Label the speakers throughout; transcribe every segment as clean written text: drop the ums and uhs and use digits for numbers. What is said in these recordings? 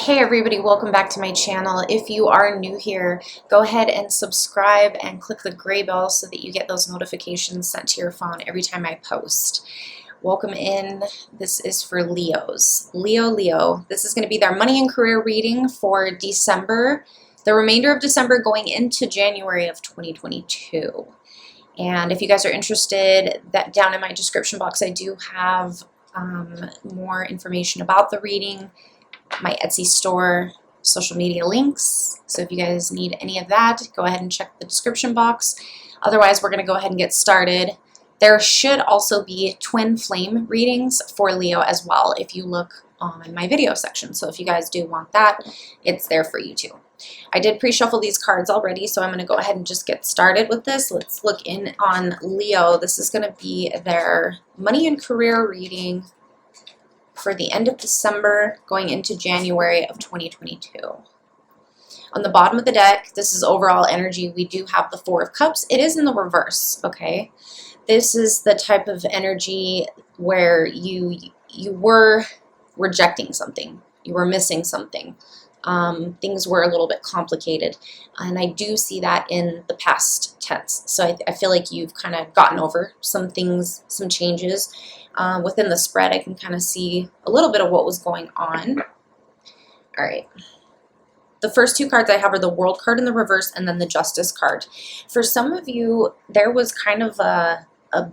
Speaker 1: Hey everybody, welcome back to my channel. If you are new here, go ahead and subscribe and click the gray bell so that you get those notifications sent to your phone every time I post. Welcome in. This is for Leos. Leo. This is going to be their money and career reading for December, the remainder of December going into January of 2022. And if you guys are interested, that down in my description box I do have more information about the reading, my Etsy store, social media links. So if you guys need any of that, go ahead and check the description box. Otherwise, we're going to go ahead and get started. There should also be twin flame readings for Leo as well if you look on my video section. So if you guys do want that, it's there for you too. I did pre-shuffle these cards already, so I'm going to go ahead and just get started with this. Let's look in on Leo. This is going to be their money and career reading for the end of December going into January of 2022. On the bottom of the deck, this is overall energy. We do have the Four of Cups. It is in the reverse, okay? This is the type of energy where you were rejecting something. You were missing something. Things were a little bit complicated. And I do see that in the past tense. So I feel like you've kind of gotten over some things, some changes. Within the spread, I can kind of see a little bit of what was going on. All right. The first two cards I have are the World card in the reverse and then the Justice card. For some of you, there was kind of a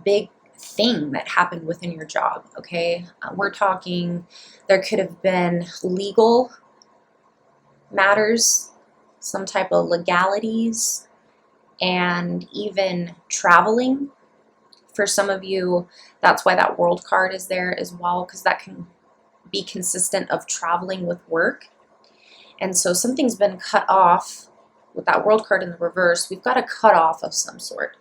Speaker 1: big thing that happened within your job, okay? We're talking, there could have been legal matters, some type of legalities, and even traveling. For some of you, that's why that World card is there as well, because that can be consistent of traveling with work. And so something's been cut off with that World card in the reverse. We've got a cutoff of some sort,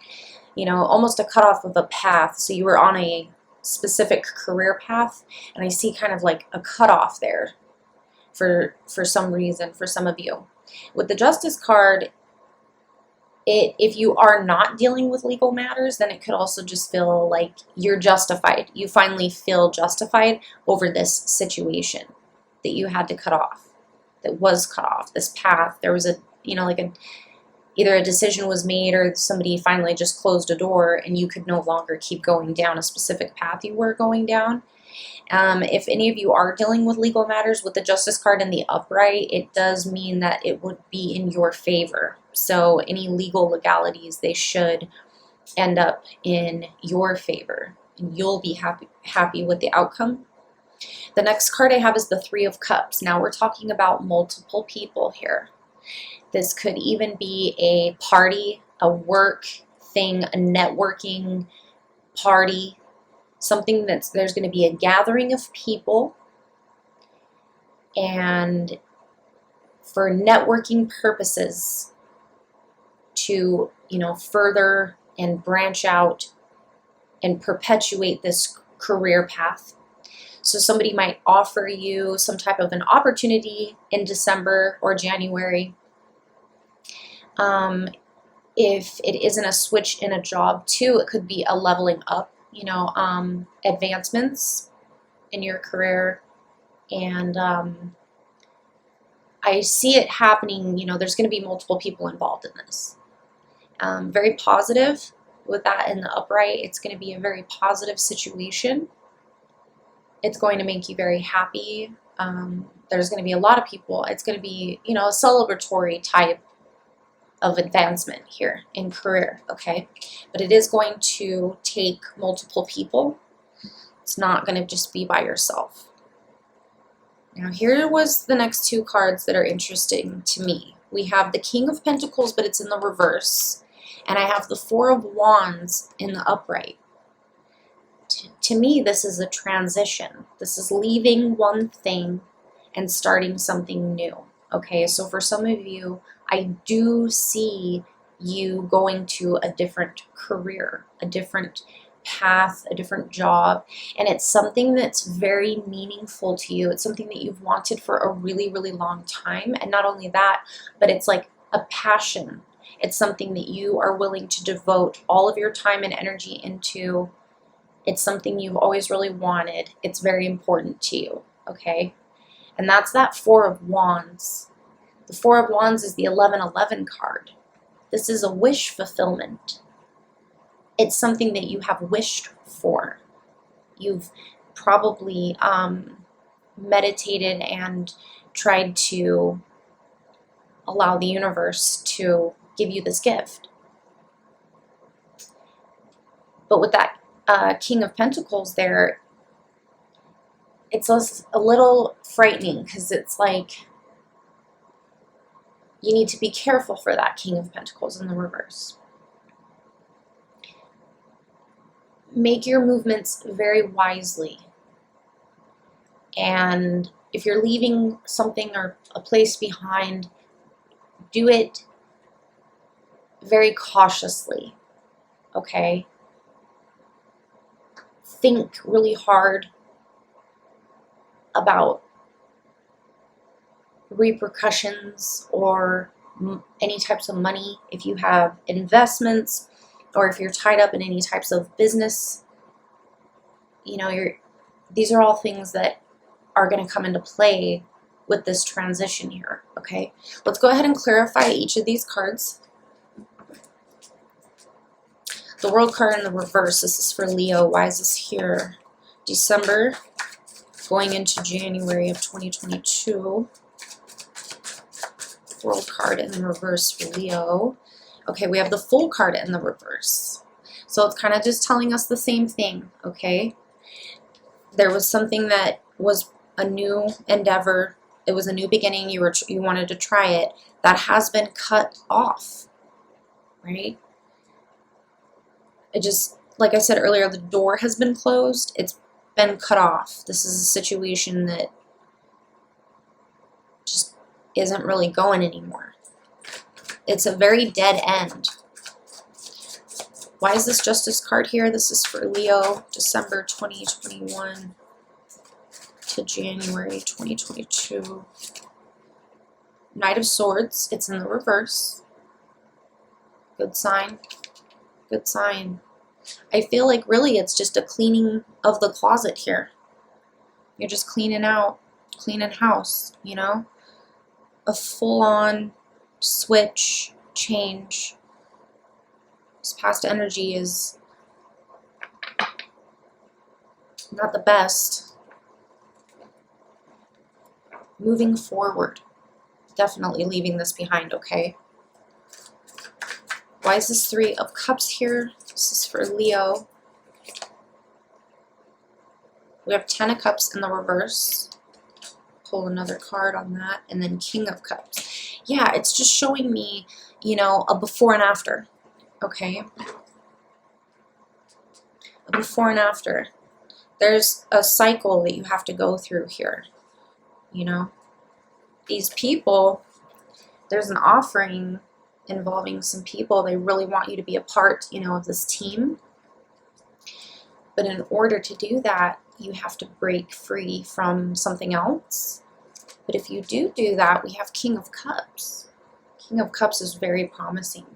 Speaker 1: you know, almost a cutoff of a path. So you were on a specific career path, and I see kind of like a cutoff there for some reason for some of you. With the Justice card, if you are not dealing with legal matters, then it could also just feel like you're justified. You finally feel justified over this situation that you had to cut off, that was cut off, this path. There was either a decision was made or somebody finally just closed a door and you could no longer keep going down a specific path you were going down. If any of you are dealing with legal matters, with the Justice card in the upright, it does mean that it would be in your favor. So any legal legalities, they should end up in your favor, and you'll be happy with the outcome. The next card I have is the Three of Cups. Now we're talking about multiple people here. This could even be a party, a work thing, a networking party, something there's going to be a gathering of people, and for networking purposes to, further and branch out and perpetuate this career path. So somebody might offer you some type of an opportunity in December or January. If it isn't a switch in a job too, it could be a leveling up, advancements in your career. And I see it happening, there's going to be multiple people involved in this. Very positive with that in the upright. It's going to be a very positive situation. It's going to make you very happy. There's going to be a lot of people. It's going to be, a celebratory type of advancement here in career, okay? But it is going to take multiple people. It's not going to just be by yourself. Now here was the next two cards that are interesting to me. We have the King of Pentacles, but it's in the reverse. And I have the Four of Wands in the upright. To me, this is a transition. This is leaving one thing and starting something new. Okay, so for some of you, I do see you going to a different career, a different path, a different job, and it's something that's very meaningful to you. It's something that you've wanted for a really, really long time, and not only that, but it's like a passion. It's something that you are willing to devote all of your time and energy into. It's something you've always really wanted. It's very important to you, okay? And that's that Four of Wands. The Four of Wands is the 1111 card. This is a wish fulfillment. It's something that you have wished for. You've probably meditated and tried to allow the universe to give you this gift. But with that King of Pentacles there, it's a little frightening because it's like you need to be careful for that King of Pentacles in the reverse. Make your movements very wisely. And if you're leaving something or a place behind, do it very cautiously, okay? Think really hard about repercussions or any types of money. If you have investments or if you're tied up in any types of business, you know, these are all things that are going to come into play with this transition here, okay? Let's go ahead and clarify each of these cards. The World card in the reverse, this is for Leo. Why is this here? December going into January of 2022. World card in the reverse for Leo. Okay, we have the Fool card in the reverse. So it's kind of just telling us the same thing, okay? There was something that was a new endeavor. It was a new beginning. You wanted to try it. That has been cut off, right? It just, like I said earlier, the door has been closed. It's been cut off. This is a situation that just isn't really going anymore. It's a very dead end. Why is this Justice card here? This is for Leo, December 2021 to January 2022. Knight of Swords, it's in the reverse. Good sign. Good sign. I feel like really it's just a cleaning of the closet here. You're just cleaning out, cleaning house, you know? A full-on switch, change. This past energy is not the best. Moving forward. Definitely leaving this behind, okay? Why is this Three of Cups here? This is for Leo. We have Ten of Cups in the reverse. Pull another card on that. And then King of Cups. Yeah, it's just showing me, you know, a before and after. Okay? A before and after. There's a cycle that you have to go through here. You know? These people, there's an offering involving some people. They really want you to be a part, you know, of this team. But in order to do that, you have to break free from something else. But if you do that, we have King of Cups. King of Cups is very promising.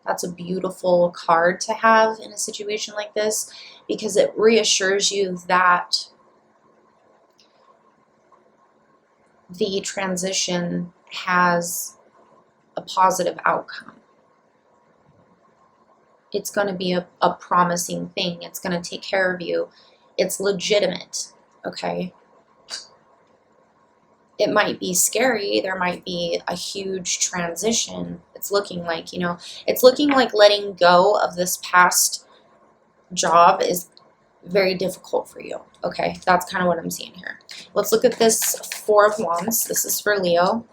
Speaker 1: That's a beautiful card to have in a situation like this because it reassures you that the transition has a positive outcome. It's going to be a promising thing. It's going to take care of you. It's legitimate, okay? It might be scary. There might be a huge transition. It's looking like, you know, it's looking like letting go of this past job is very difficult for you. Okay, that's kind of what I'm seeing here. Let's look at this Four of Wands. This is for Leo.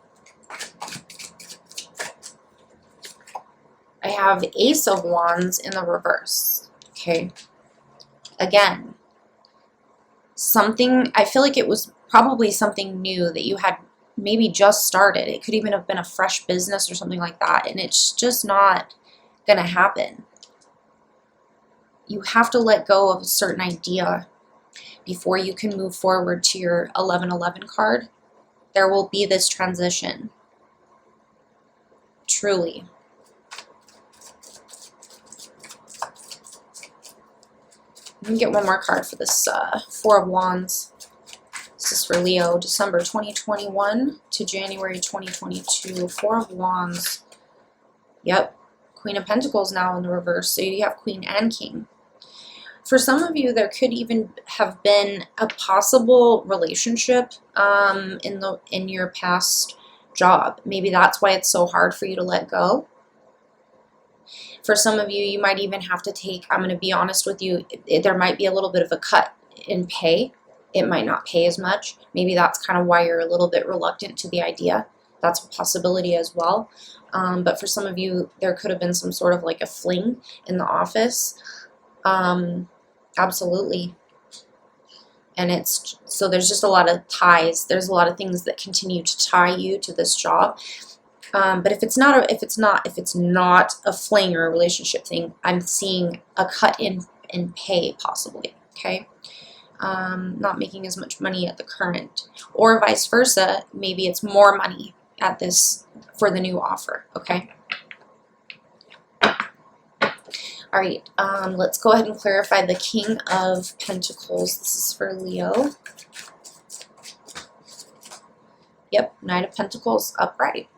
Speaker 1: I have Ace of Wands in the reverse. Okay. Again, something, I feel like it was probably something new that you had maybe just started. It could even have been a fresh business or something like that, and it's just not going to happen. You have to let go of a certain idea before you can move forward to your 1111 card. There will be this transition. Truly. Let me get one more card for this Four of Wands. This is for Leo, December 2021 to January 2022. Four of Wands. Yep. Queen of Pentacles now in the reverse. So you have Queen and King. For some of you, there could even have been a possible relationship in your past job. Maybe that's why it's so hard for you to let go. For some of you, you might even have to take, I'm going to be honest with you, there might be a little bit of a cut in pay. It might not pay as much. Maybe that's kind of why you're a little bit reluctant to the idea. That's a possibility as well. But for some of you, there could have been some sort of like a fling in the office. Absolutely. And so there's just a lot of ties. There's a lot of things that continue to tie you to this job. But if it's not a fling or a relationship thing, I'm seeing a cut in pay possibly. Okay, not making as much money at the current, or vice versa. Maybe it's more money at this for the new offer. Okay. All right. Let's go ahead and clarify the King of Pentacles. This is for Leo. Yep, Knight of Pentacles upright.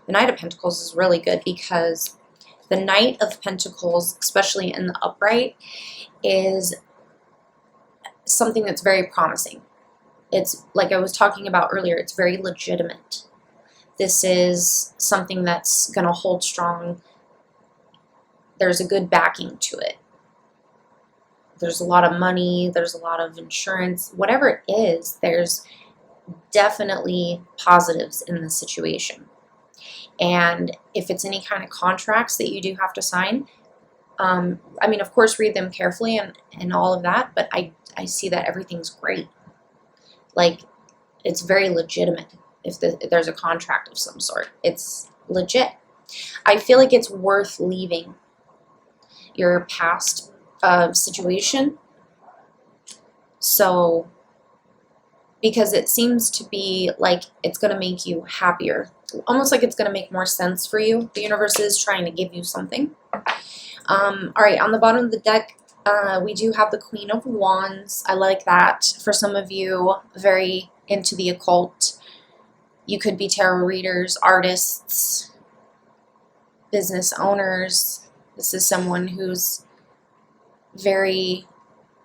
Speaker 1: The Knight of Pentacles is really good because the Knight of Pentacles, especially in the upright, is something that's very promising. It's like I was talking about earlier, it's very legitimate. This is something that's going to hold strong. There's a good backing to it. There's a lot of money, there's a lot of insurance, whatever it is, there's definitely positives in the situation. And if it's any kind of contracts that you do have to sign, I mean, of course, read them carefully and all of that, but I see that everything's great. Like, it's very legitimate if there's a contract of some sort. It's legit. I feel like it's worth leaving your past situation. So, because it seems to be like it's going to make you happier. Almost like it's going to make more sense for you. The universe is trying to give you something. All right, on the bottom of the deck, we do have the Queen of Wands. I like that. For some of you, very into the occult. You could be tarot readers, artists, business owners. This is someone who's very,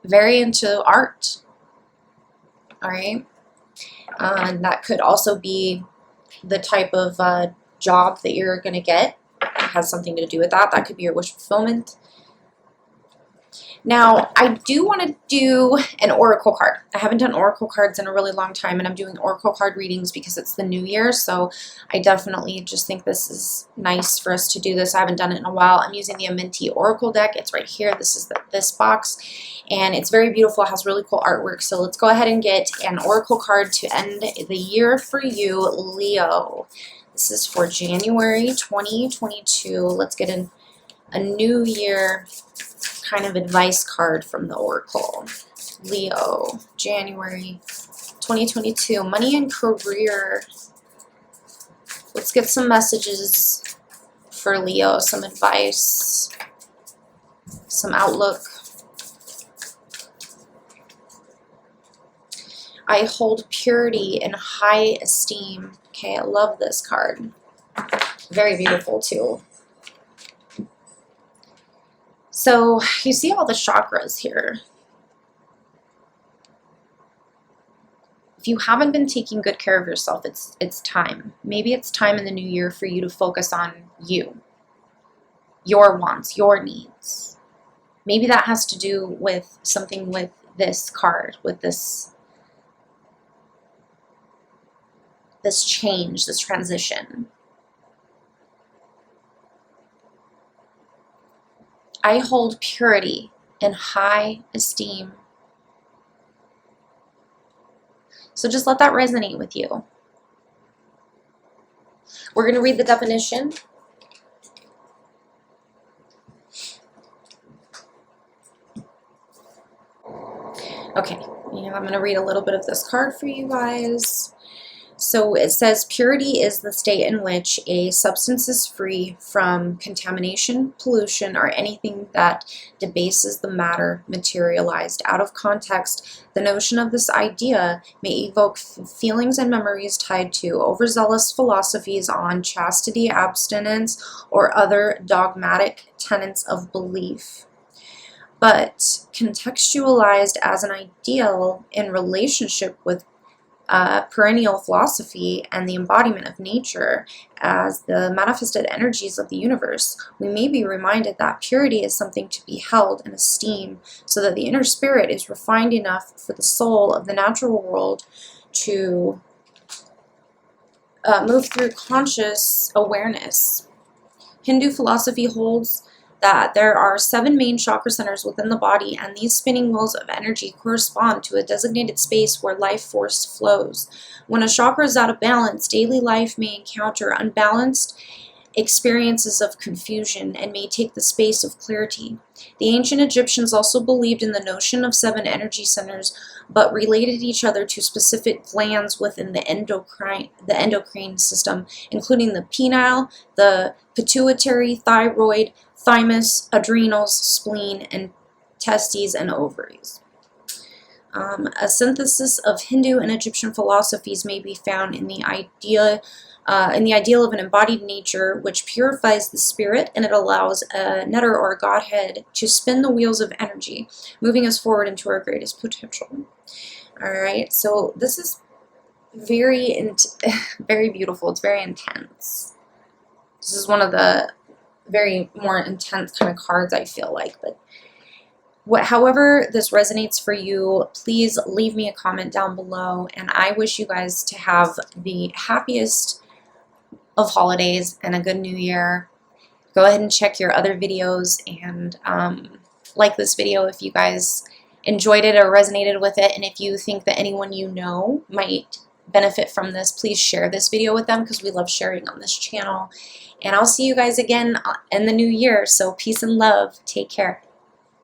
Speaker 1: very into art. All right. And that could also be the type of job that you're going to get. It has something to do with that. That could be your wish fulfillment. Now, I do want to do an oracle card. I haven't done oracle cards in a really long time, and I'm doing oracle card readings because it's the new year, so I definitely just think this is nice for us to do this. I haven't done it in a while. I'm using the Amenti Oracle deck. It's right here. This is this box, and it's very beautiful. It has really cool artwork, so let's go ahead and get an oracle card to end the year for you, Leo. This is for January 2022. Let's get a new year kind of advice card from the Oracle. Leo, January 2022. Money and career. Let's get some messages for Leo, some advice, some outlook. I hold purity in high esteem. Okay, I love this card. Very beautiful too. So you see all the chakras here. If you haven't been taking good care of yourself, it's time. Maybe it's time in the new year for you to focus on you, your wants, your needs. Maybe that has to do with something with this card, with this change, this transition. I hold purity in high esteem. So just let that resonate with you. We're going to read the definition. Okay, I'm going to read a little bit of this card for you guys. So it says purity is the state in which a substance is free from contamination, pollution, or anything that debases the matter materialized. Out of context, the notion of this idea may evoke feelings and memories tied to overzealous philosophies on chastity, abstinence, or other dogmatic tenets of belief. But contextualized as an ideal in relationship with perennial philosophy and the embodiment of nature as the manifested energies of the universe, we may be reminded that purity is something to be held in esteem, so that the inner spirit is refined enough for the soul of the natural world to move through conscious awareness. Hindu philosophy holds that there are 7 main chakra centers within the body, and these spinning wheels of energy correspond to a designated space where life force flows. When a chakra is out of balance, daily life may encounter unbalanced experiences of confusion and may take the space of clarity. The ancient Egyptians also believed in the notion of 7 energy centers, but related each other to specific glands within the endocrine system, including the pineal, the pituitary, thyroid, thymus, adrenals, spleen, and testes and ovaries. A synthesis of Hindu and Egyptian philosophies may be found in the ideal of an embodied nature which purifies the spirit, and it allows a netter or a godhead to spin the wheels of energy, moving us forward into our greatest potential. All right, so this is very beautiful. It's very intense. This is one of the very more intense kind of cards, I feel like. But however this resonates for you, please leave me a comment down below, and I wish you guys to have the happiest of holidays and a good new year. Go ahead and check your other videos, and like this video if you guys enjoyed it or resonated with it, and if you think that anyone you know might benefit from this, please share this video with them, because we love sharing on this channel. And I'll see you guys again in the new year, so peace and love. Take care.